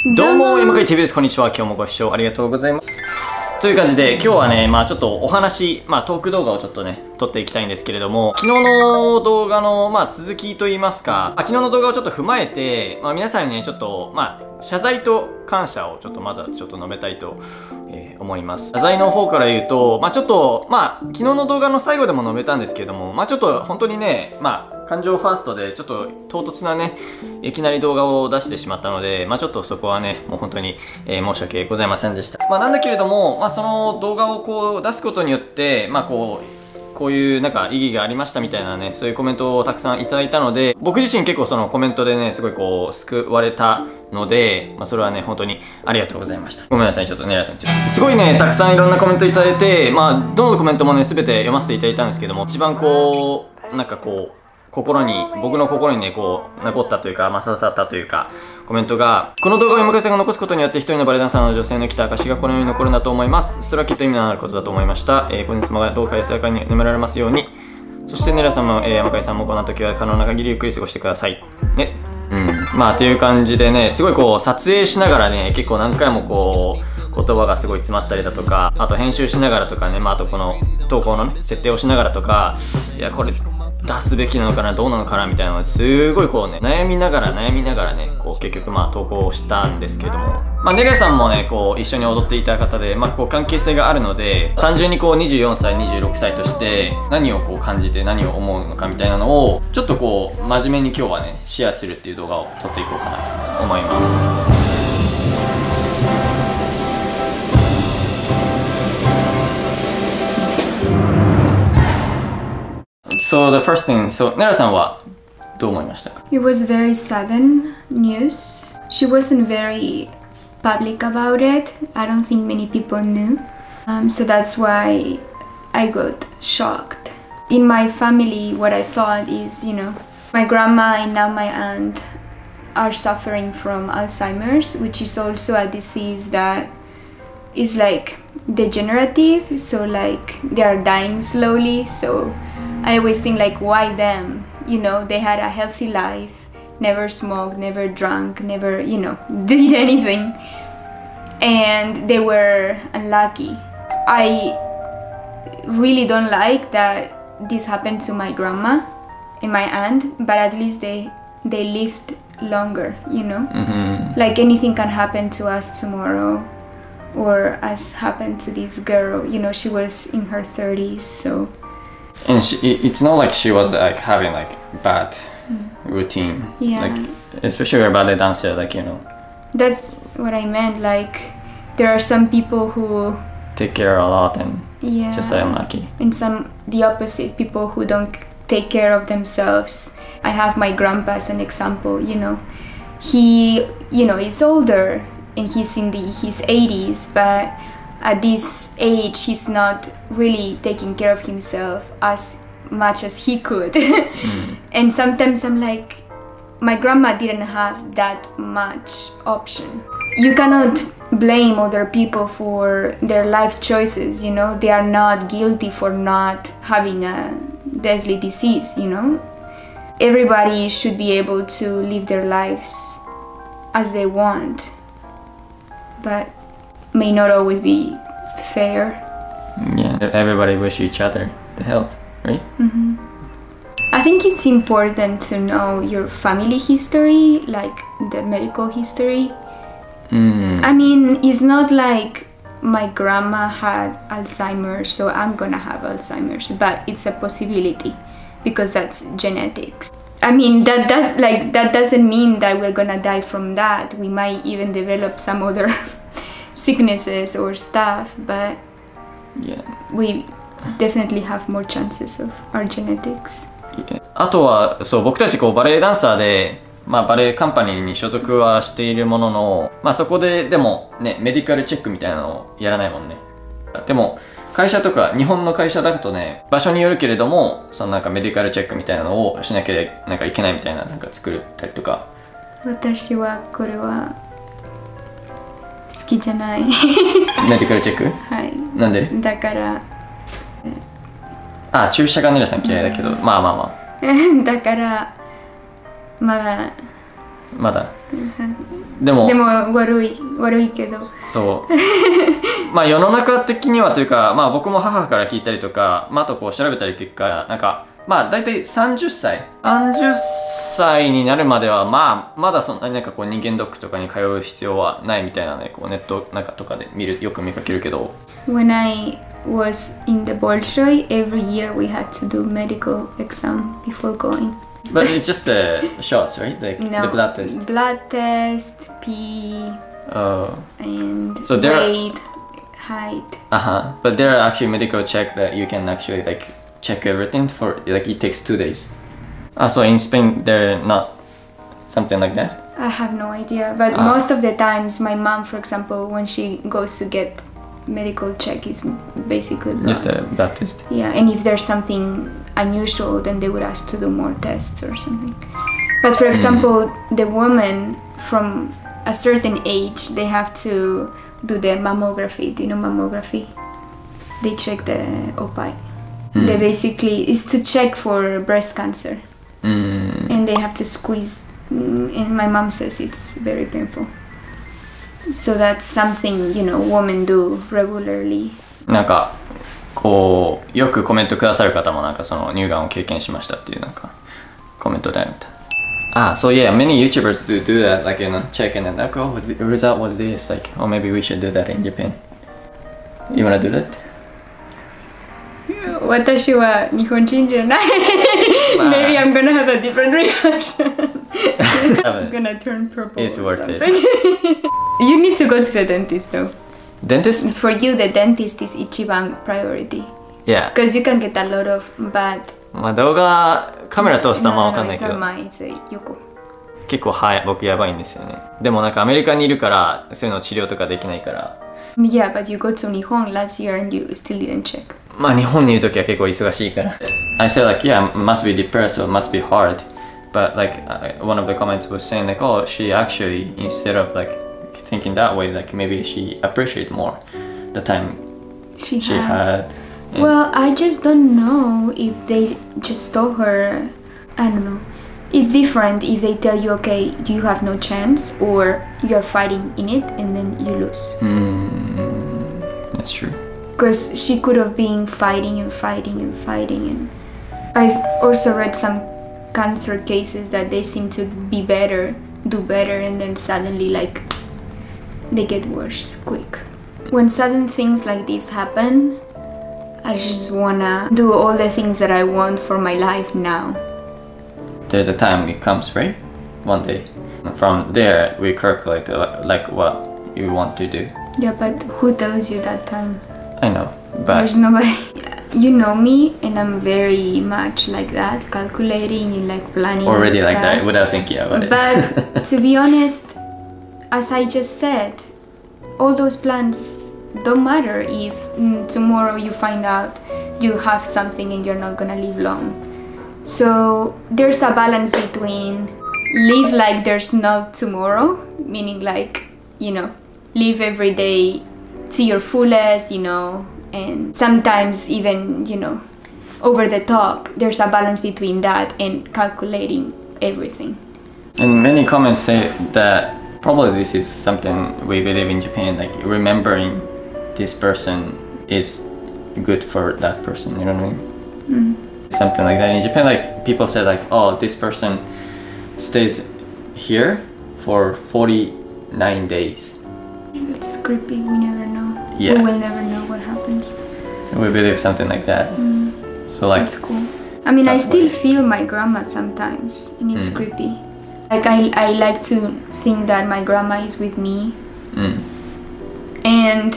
どうも、ヤマカイ TV です。こんにちは。今日もご視聴ありがとうございます。という感じで、今日はね、ちょっとお話、トーク動画をちょっとね、撮っていきたいんですけれども、昨日の動画の、続きといいますか、昨日の動画をちょっと踏まえて、皆さんにね、ちょっと、謝罪と感謝をちょっとまずはちょっと述べたいと、思います。謝罪の方から言うと、ちょっと、昨日の動画の最後でも述べたんですけれども、ちょっと本当にね、感情ファーストでちょっと唐突なね、いきなり動画を出してしまったので、ちょっとそこはね、もう本当に、申し訳ございませんでした。なんだけれども、その動画をこう出すことによって、こういうなんか意義がありましたみたいなね、そういうコメントをたくさんいただいたので、僕自身結構そのコメントでね、すごいこう救われたので、それはね、本当にありがとうございました。ごめんなさい、ちょっとねらさん、すごいね、たくさんいろんなコメントいただいて、どのコメントもね、全て読ませていただいたんですけども、一番こう、なんかこう、僕の心にね、こう、残ったというか、刺さったというか、コメントが、この動画を山口さんが残すことによって一人のバレエダンサーの女性の生きた証がこの世に残るんだと思います。それはきっと意味のあることだと思いました。本日もどうか安らかに眠られますように。そして、ネラさんも、山海さんもこんな時は可能な限りゆっくり過ごしてください。ね。っていう感じでね、すごいこう、撮影しながらね、結構何回もこう、言葉がすごい詰まったりだとか、あと編集しながらとかね、あとこの投稿のね、設定をしながらとか、いや、これ、出すべきなのかなどうなのかなみたいなのがすごいこうね悩みながらねこう結局投稿したんですけどもネレさんもねこう一緒に踊っていた方でこう関係性があるので単純にこう24歳26歳として何をこう感じて何を思うのかみたいなのをちょっとこう真面目に今日はねシェアするっていう動画を撮っていこうかなと思います。So the first thing, Nera さんはどう思いましたか? It was very sudden news. She wasn't very public about it. I don't think many people knew. So that's why I got shocked. In my family, what I thought is, my grandma and now my aunt are suffering from Alzheimer's, which is also a disease that is like degenerative. So like they are dying slowly. So I always think like, why them? They had a healthy life, never smoked, never drank, never, did anything. And they were unlucky. I really don't like that this happened to my grandma and my aunt, but at least they lived longer, Like anything can happen to us tomorrow, or as happened to this girl, she was in her 30s, so. And it's not like she was like having like bad routine, like especially a ballet dancer, That's what I meant. Like there are some people who take care a lot and just unlucky, and the opposite, people who don't take care of themselves. I have my grandpa as an example. He is older and he's in his 80s, but at this age, he's not really taking care of himself as much as he could. And sometimes I'm like, my grandma didn't have that much option. You cannot blame other people for their life choices, They are not guilty for not having a deadly disease, Everybody should be able to live their lives as they want, but may not always be fair. Yeah, everybody wish each other the health, right? I think it's important to know your family history, like the medical history. I mean, it's not like my grandma had Alzheimer's, so I'm gonna have Alzheimer's, but it's a possibility because that's genetics. I mean, that doesn't mean that we're gonna die from that. We might even develop some other sicknesses or stuff, but we definitely have more chances of our genetics. あとは僕たちこうバレエダンサーで、バレエカンパニーに所属はしているものの、そこででもねメディカルチェックみたいなのをやらないもんね。でも会社とか日本の会社だとね場所によるけれどもそのなんかメディカルチェックみたいなのをしなきゃいけないみたいな作ったりとか。私はこれは好きじゃない。メディカルチェック？はい。なんで？だから注射がネルさん嫌いだけど、だからまだ。でも悪いけど。そう。まあ世の中的にはというか、まあ僕も母から聞いたりとか、まああとこう調べたり結果、なんか、まあ大体30歳になるまでは、まあまだそんなになんかこう人間ドックとかに通う必要はないみたいなね、こうネットなんかとかでよく見かけるけど。When I was in the Bolshoi, every year we had to do medical exam before going. But it's just the shots, right? Like no, the blood test. Blood test, pee, and so there weight, height. But there are actually medical check that you can actually like check everything for like it takes 2 days. So in Spain they're not something like that? I have no idea, but most of the times my mom, for example, when she goes to get medical check is basically blood. Just a blood test. Yeah, and if there's something unusual, then they would ask to do more tests or something. But for example, the women from a certain age, they have to do the mammography. Do you know mammography? They check the OPI. They basically is to check for breast cancer, and they have to squeeze. And my mom says it's very painful. So that's something, you know, women do regularly. なんかこうよくコメントくださる方もなんかその乳がんを経験しましたっていうなんかコメントであるみたい。So yeah, many YouTubers do that, like, you know, check and then like, oh, the result was this, like, oh, maybe we should do that in Japan. You wanna do that? 私は日本人じゃない。Maybe I'm gonna have a different reaction. I'm gonna turn purple. It's worth it. You need to go to the dentist though. Dentist? For you, the dentist is 一番 priority. Yeah. Because you can get a lot of bad. まあ動画カメラ通すとあんま分かんないけど。結構僕やばいんですよね。でもなんかアメリカにいるからそういうの治療とかできないから。Yeah, but you go to 日本 last year and you still didn't check. まあ日本にいるときは結構忙しいから。I said like, yeah, must be depressed or must be hard. But like one of the comments was saying like, oh, she actually instead of like thinking that way, like maybe she appreciate more the time she had. Well, I just don't know if they just told her, I don't know. It's different if they tell you, okay, you have no chance, or you're fighting in it and then you lose. That's true. Because she could have been fighting and fighting and fighting, and I've also read some cancer cases that they seem to be better, do better, and then suddenly like they get worse quick. When sudden things like this happen, I just wanna do all the things that I want for my life now. There's a time it comes, right? One day. From there, we calculate like what you want to do. Yeah, but who tells you that time? I know, but there's nobody. You know me, and I'm very much like that, calculating and like planning. Already and like stuff. that without thinking about it. But to be honest, as I just said, all those plans don't matter if tomorrow you find out you have something and you're not gonna live long. So there's a balance between live like there's no tomorrow, meaning like, you know, live every day to your fullest, you know, and sometimes even, you know, over the top. There's a balance between that and calculating everything. And many comments say that probably this is something we believe in Japan, like remembering this person is good for that person, you know what I mean? Something like that. In Japan, like people say like, oh, this person stays here for 49 days. It's creepy, we never know. Yeah. We will never know what happens. We believe something like that. So like, that's cool. I mean, I still feel my grandma sometimes, and it's creepy. Like I like to think that my grandma is with me, and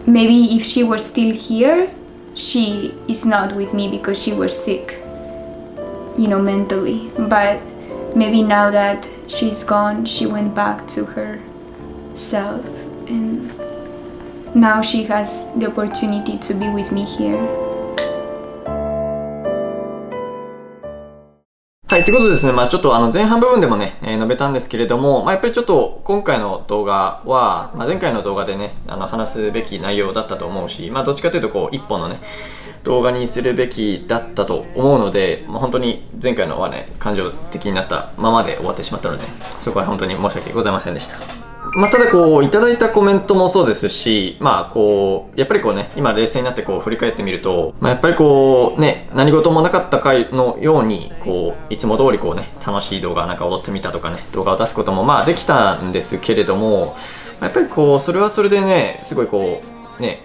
maybe if she was still here, she is not with me because she was sick, you know, mentally. But maybe now that she's gone, she went back to herself, and now she has the opportunity to be with me here. はい、ということでですね、まあちょっと前半部分でもね、述べたんですけれども、まあやっぱりちょっと今回の動画は、まあ、前回の動画でね、話すべき内容だったと思うし、まあどっちかというとこう、一本のね、動画にするべきだったと思うので、まあ、本当に前回のはね、感情的になったままで終わってしまったので、そこは本当に申し訳ございませんでした。まあ、ただこう、いただいたコメントもそうですし、まあこう、やっぱりこうね、今冷静になってこう振り返ってみると、まあ、やっぱりこうね、何事もなかった回のように、こう、いつも通りこうね、楽しい動画なんか踊ってみたとかね、動画を出すこともまあできたんですけれども、やっぱりこう、それはそれでね、すごいこう、ね、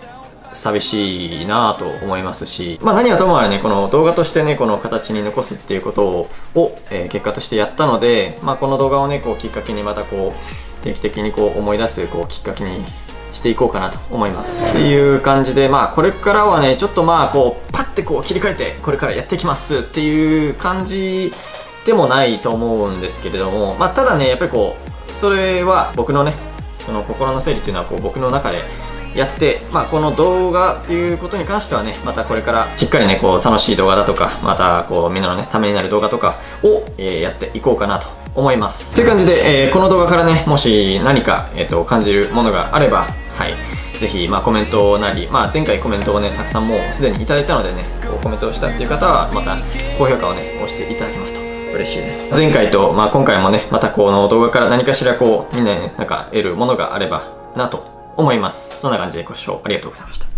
寂しいなぁと思いますし、まあ何はともあれね、この動画としてね、この形に残すっていうことを、結果としてやったので、まあこの動画をね、こうきっかけにまたこう、定期的にこう思い出すこうきっかけにしていこうかなと思います。っていう感じで、まあこれからはね、ちょっとまあこう、パッてこう切り替えて、これからやっていきますっていう感じでもないと思うんですけれども、まあただね、やっぱりこう、それは僕のね、その心の整理っていうのはこう僕の中で、やって、まあ、この動画っていうことに関してはね、またこれからしっかりね、こう楽しい動画だとか、またこうみんなのね、ためになる動画とかを、やっていこうかなと思います。という感じで、この動画からね、もし何か、感じるものがあれば、はい、ぜひ、まあ、コメントなり、まあ、前回コメントをね、たくさんもうすでにいただいたのでね、こうコメントをしたっていう方は、また高評価をね、押していただきますと嬉しいです。前回と、まあ、今回もね、またこの動画から何かしらこう、みんなにね、なんか得るものがあればなと思います。そんな感じでご視聴ありがとうございました。